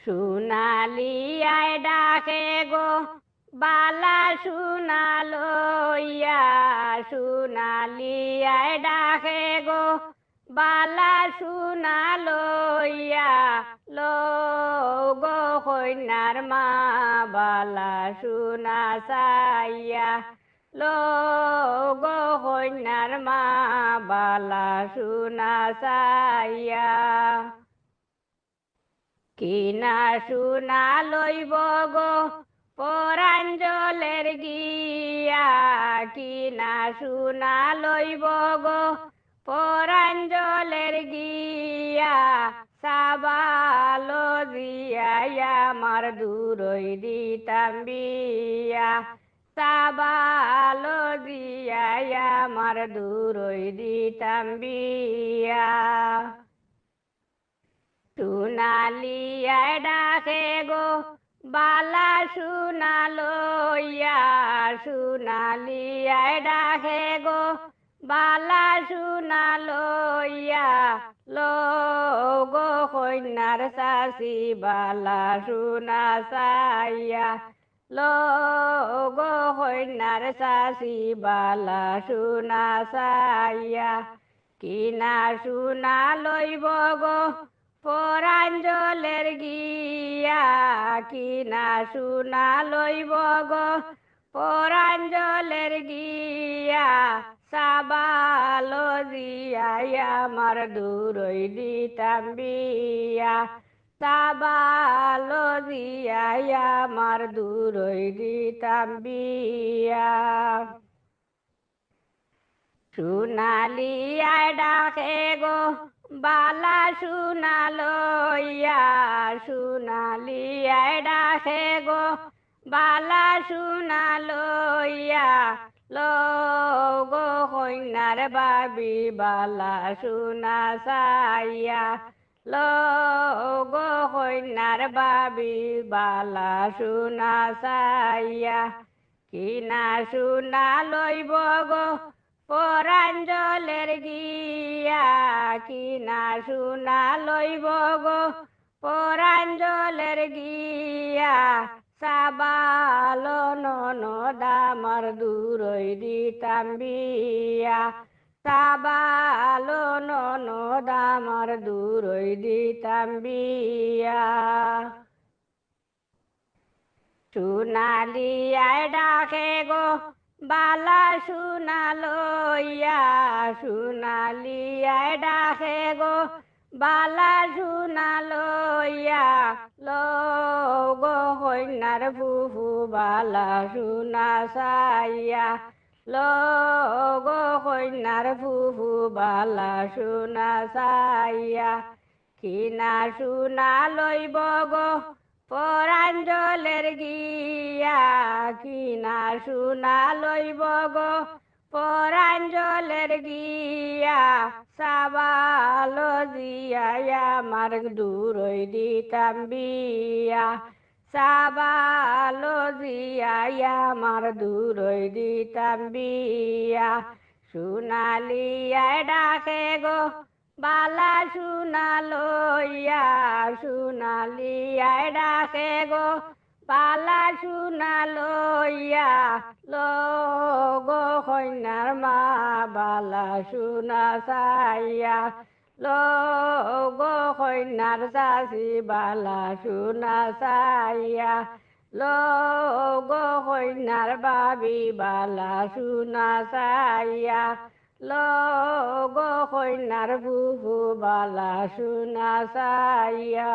সোনালি আয় ডাকে গো বালা সোনালো ইয়া সোনালি আয় ডাকে গো বালা সোনালো ইয়া লো গো কইনার মা বালা সোনা সাইয়া লো গো কইনার মা বালা সোনা সাইয়া কিনা সোনা লইব গো পরাঞ্জলের গিয়া কিনা সোনা লইব গো পরাঞ্জলের গিয়া সাবালো দিয়া আমার দূরই দিতাম বিয়া সাবালো দিয়া আমার দূরই দিতাম বিয়া সোনালি আয় ডাকে গো বালা সোনালো ইয়া সোনালি আয় ডাকে গো বালা সোনালো ইয়া লো গো কইনার শাশি বালা সোনা সাইয়া লো গো কইনার শাশি বালা সোনা সাইয়া কিনা সোনা লইব গো পরাঞ্জলের গিয়া কিনা সোনা লইব গো পরাঞ্জলের গিয়া সাবালো দিয়া আমার দূরই দিতাম বিয়া সাবালো দিয়া আমার দূরই দিতাম বিয়া সোনালি আয় ডাকে গো বালা সোনালো ইয়া সোনালি আয় ডাকে গো বালা সোনালো ইয়া লো গো কইনার বাবি বালা সোনা সাইয়া লো গো কইনার বাবি বালা সোনা সাইয়া কিনা সোনা লইব গো পরাঞ্জলের গিয়া কিনা সোনা লইব গো পরাঞ্জলের গিয়া সাবালো ননদামার দূরই দিতাম বিয়া সাবালো ননদামার দূরই দিতাম বিয়া সোনালি আয় ডাকে গো বালা সোনালো ইয়া সোনালি আয় ডাকে গো বালা সোনালো ইয়া লো গো কইনার ফুফু বালা সোনা সাইয়া লো গো কইনার ফুফু বালা সোনা সাইয়া কিনা সোনা লইব গো পরাঞ্জলের গিয়া কিনা সোনা লইব গো পরাঞ্জলের গিয়া সাবালো দিয়া আমার দূরই দিতাম বিয়া সাবালো দিয়া আমার দূরই দিতাম বিয়া সোনালি আয় ডাকে গো বালা সোনালো ইয়া সোনালি আয় ডাকে গো বালা সোনালো ইয়া লো গো কইনার মা বালা সোনা সাইয়া লো গো কইনার শাশি বালা সোনা সাইয়া লো গো কইনার বাবি বালা সোনা সাইয়া লো গো কইনার বুবু বালা সোনা সাইয়া